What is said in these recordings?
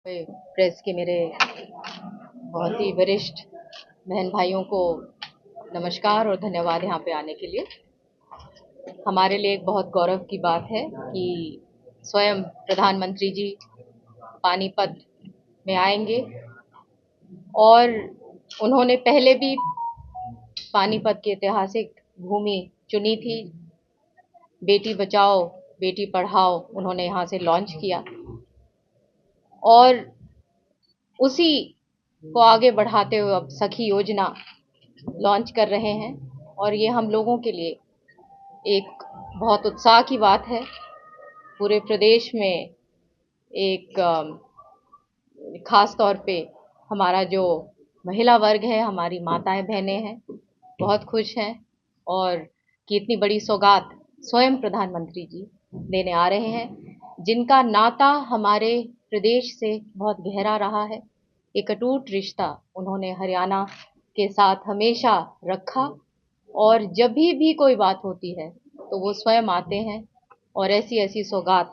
Press के मेरे बहुत ही वरिष्ठ बहन भाइयों को नमस्कार और धन्यवाद यहाँ पे आने के लिए। हमारे लिए एक बहुत गौरव की बात है कि स्वयं प्रधानमंत्री जी पानीपत में आएंगे और उन्होंने पहले भी पानीपत की ऐतिहासिक भूमि चुनी थी। बेटी बचाओ बेटी पढ़ाओ उन्होंने यहाँ से लॉन्च किया और उसी को आगे बढ़ाते हुए अब सखी योजना लॉन्च कर रहे हैं और ये हम लोगों के लिए एक बहुत उत्साह की बात है। पूरे प्रदेश में एक खास तौर पे हमारा जो महिला वर्ग है, हमारी माताएं बहनें हैं, बहुत खुश हैं और कि इतनी बड़ी सौगात स्वयं प्रधानमंत्री जी देने आ रहे हैं, जिनका नाता हमारे प्रदेश से बहुत गहरा रहा है। एक अटूट रिश्ता उन्होंने हरियाणा के साथ हमेशा रखा और जब भी कोई बात होती है तो वो स्वयं आते हैं और ऐसी ऐसी सौगात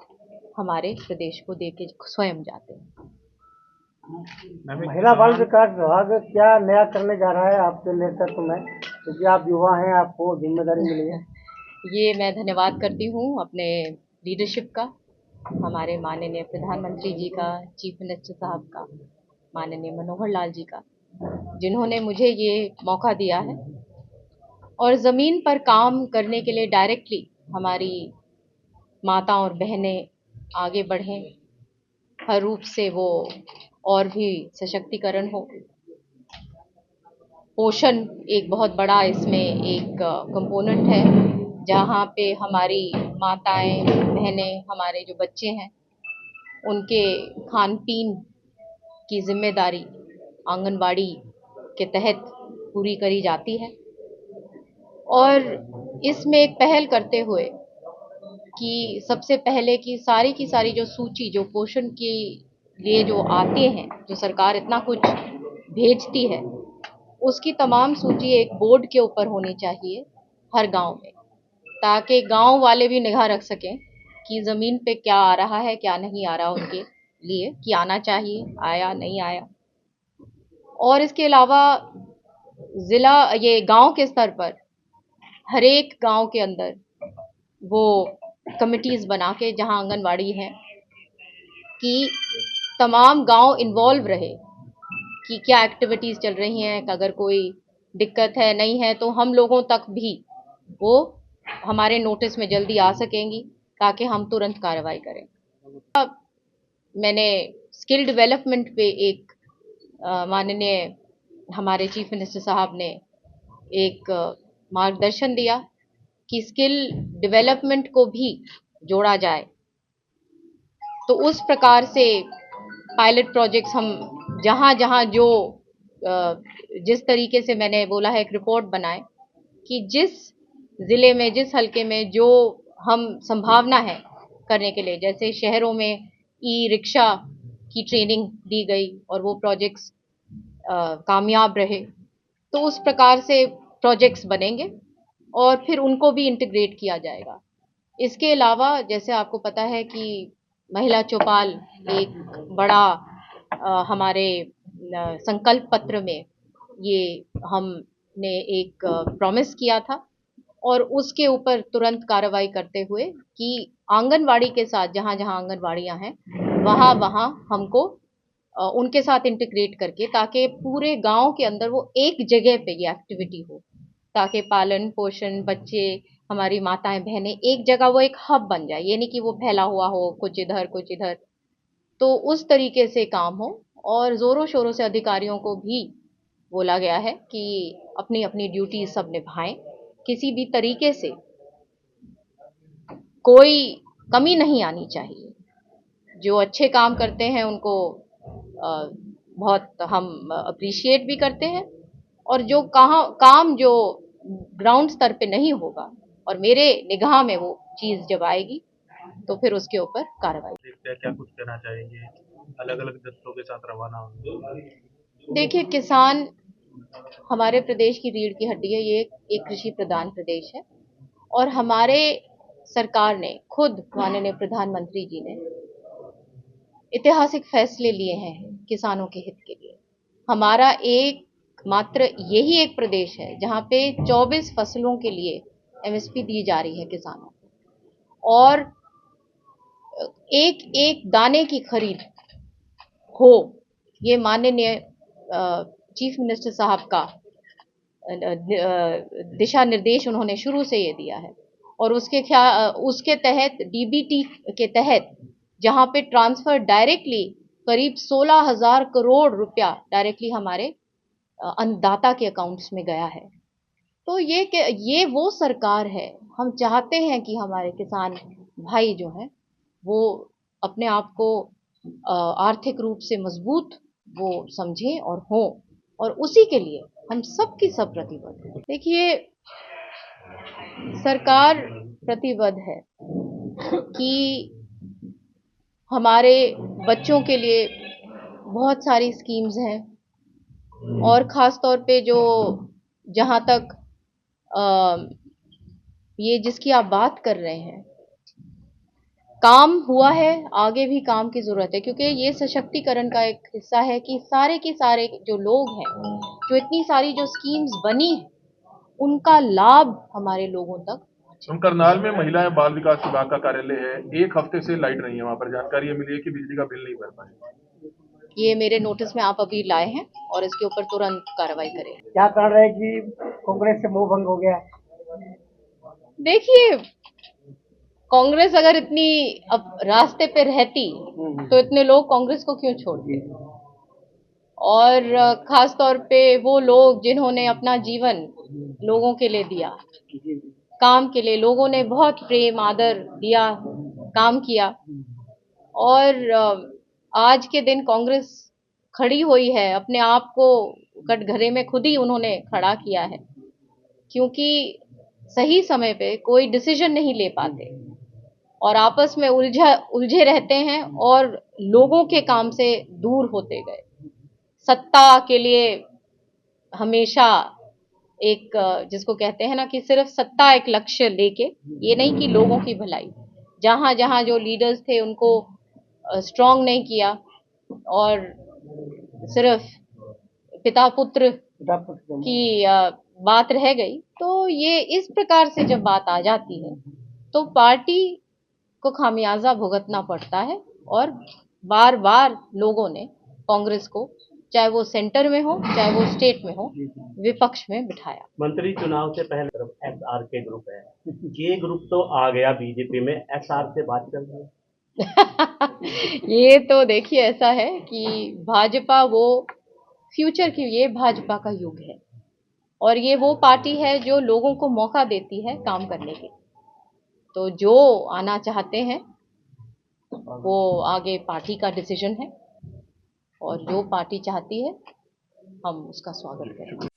हमारे प्रदेश को देके स्वयं जाते हैं। महिला बाल विकास विभाग क्या नया करने जा रहा है आपके नेतृत्व में, क्योंकि आप युवा हैं, आपको जिम्मेदारी मिली है? ये मैं धन्यवाद करती हूँ अपने लीडरशिप का, हमारे माननीय प्रधानमंत्री जी का, चीफ मिनिस्टर साहब का, माननीय मनोहर लाल जी का, जिन्होंने मुझे ये मौका दिया है और ज़मीन पर काम करने के लिए डायरेक्टली हमारी माता और बहनें आगे बढ़ें, हर रूप से वो और भी सशक्तिकरण हो। पोषण एक बहुत बड़ा इसमें एक कंपोनेंट है, जहाँ पे हमारी माताएं बहनें, हमारे जो बच्चे हैं, उनके खान पीन की जिम्मेदारी आंगनवाड़ी के तहत पूरी करी जाती है और इसमें एक पहल करते हुए कि सबसे पहले की सारी जो सूची जो पोषण के लिए जो आते हैं, जो सरकार इतना कुछ भेजती है, उसकी तमाम सूची एक बोर्ड के ऊपर होनी चाहिए हर गांव में, ताकि गांव वाले भी निगाह रख सकें कि ज़मीन पे क्या आ रहा है, क्या नहीं आ रहा उनके लिए, कि आना चाहिए, आया नहीं आया। और इसके अलावा ज़िला ये गांव के स्तर पर हर एक गांव के अंदर वो कमिटीज़ बना के, जहां आंगनवाड़ी है, कि तमाम गांव इन्वॉल्व रहे कि क्या एक्टिविटीज़ चल रही हैं, अगर कोई दिक्कत है नहीं है तो हम लोगों तक भी वो हमारे नोटिस में जल्दी आ सकेंगी ताकि हम तुरंत कार्रवाई करें। मैंने स्किल डेवलपमेंट पे एक माननीय हमारे चीफ मिनिस्टर साहब ने एक मार्गदर्शन दिया कि स्किल डेवलपमेंट को भी जोड़ा जाए, तो उस प्रकार से पायलट प्रोजेक्ट्स हम जहाँ जहाँ जो जिस तरीके से मैंने बोला है, एक रिपोर्ट बनाए कि जिस ज़िले में, जिस हलके में जो हम संभावना है करने के लिए, जैसे शहरों में ई रिक्शा की ट्रेनिंग दी गई और वो प्रोजेक्ट्स कामयाब रहे, तो उस प्रकार से प्रोजेक्ट्स बनेंगे और फिर उनको भी इंटीग्रेट किया जाएगा। इसके अलावा जैसे आपको पता है कि महिला चौपाल एक बड़ा हमारे संकल्प पत्र में ये हमने एक प्रॉमिस किया था और उसके ऊपर तुरंत कार्रवाई करते हुए कि आंगनवाड़ी के साथ जहाँ जहाँ आंगनवाड़ियाँ हैं वहाँ वहाँ हमको उनके साथ इंटीग्रेट करके, ताकि पूरे गांव के अंदर वो एक जगह पे ये एक्टिविटी हो, ताकि पालन पोषण बच्चे, हमारी माताएं बहनें एक जगह, वो एक हब बन जाए। ये नहीं कि वो फैला हुआ हो, कुछ इधर कुछ इधर, तो उस तरीके से काम हो। और जोरों शोरों से अधिकारियों को भी बोला गया है कि अपनी अपनी ड्यूटी सब निभाएं, किसी भी तरीके से कोई कमी नहीं आनी चाहिए। जो अच्छे काम करते हैं उनको बहुत हम अप्रिशिएट भी करते हैं, और जो काम जो ग्राउंड स्तर पे नहीं होगा और मेरे निगाह में वो चीज़ जब आएगी तो फिर उसके ऊपर कार्रवाई। क्या क्या कुछ कहना चाहेंगे? अलग अलग दस्तों के साथ रवाना होंगे। देखिए, किसान हमारे प्रदेश की रीढ़ की हड्डी है। ये एक कृषि प्रधान प्रदेश है और हमारे सरकार ने खुद, माननीय प्रधानमंत्री जी ने ऐतिहासिक फैसले लिए हैं किसानों के हित के लिए। हमारा एक मात्र यही एक प्रदेश है जहां पे 24 फसलों के लिए एमएसपी दी जा रही है किसानों को, और एक एक दाने की खरीद हो, ये माननीय चीफ मिनिस्टर साहब का दिशा निर्देश उन्होंने शुरू से ये दिया है। और उसके तहत डीबीटी के तहत जहां पे ट्रांसफर डायरेक्टली करीब 16,000 करोड़ रुपया डायरेक्टली हमारे अन्नदाता के अकाउंट्स में गया है। तो ये वो सरकार है। हम चाहते हैं कि हमारे किसान भाई जो हैं वो अपने आप को आर्थिक रूप से मजबूत वो समझें और हों, और उसी के लिए हम सब की सब प्रतिबद्ध हैं। देखिए, सरकार प्रतिबद्ध है कि हमारे बच्चों के लिए बहुत सारी स्कीम्स हैं, और ख़ास तौर पे जो जहाँ तक ये जिसकी आप बात कर रहे हैं, काम हुआ है, आगे भी काम की ज़रूरत है, क्योंकि ये सशक्तिकरण का एक हिस्सा है कि सारे के सारे जो लोग हैं, जो इतनी सारी जो स्कीम्स बनी हैं, उनका लाभ हमारे लोगों तक। हम करनाल में महिला बाल विकास विभाग का कार्यालय है, एक हफ्ते से लाइट नहीं है वहाँ पर। जानकारी ये मिली है कि बिजली का बिल नहीं भर पाए। ये मेरे नोटिस में आप अभी लाए हैं और इसके ऊपर तुरंत कार्रवाई करें। क्या कारण है कि कांग्रेस से मोह भंग हो गया? देखिए, कांग्रेस अगर इतनी अब रास्ते पे रहती तो इतने लोग कांग्रेस को क्यों छोड़ते? और खास तौर पे वो लोग जिन्होंने अपना जीवन लोगों के लिए दिया, काम के लिए, लोगों ने बहुत प्रेम आदर दिया, काम किया, और आज के दिन कांग्रेस खड़ी हुई है, अपने आप को कटघरे में खुद ही उन्होंने खड़ा किया है, क्योंकि सही समय पे कोई डिसीजन नहीं ले पाते और आपस में उलझे रहते हैं और लोगों के काम से दूर होते गए। सत्ता के लिए हमेशा एक जिसको कहते हैं ना कि सिर्फ सत्ता एक लक्ष्य लेके, ये नहीं कि लोगों की भलाई। जहां जहां जो लीडर्स थे उनको स्ट्रांग नहीं किया और सिर्फ पिता पुत्र की बात रह गई। तो ये इस प्रकार से जब बात आ जाती है तो पार्टी को खामियाजा भुगतना पड़ता है, और बार बार लोगों ने कांग्रेस को, चाहे वो सेंटर में हो चाहे वो स्टेट में हो, विपक्ष में बिठाया। मंत्री चुनाव से पहले तरफ एसआर के ग्रुप है, ये ग्रुप तो आ गया बीजेपी में, एसआर से बात चल रही है। ये तो देखिए, ऐसा है कि भाजपा वो फ्यूचर की, ये भाजपा का युग है, और ये वो पार्टी है जो लोगों को मौका देती है काम करने के। तो जो आना चाहते हैं वो आगे पार्टी का डिसीजन है, और जो पार्टी चाहती है हम उसका स्वागत करेंगे।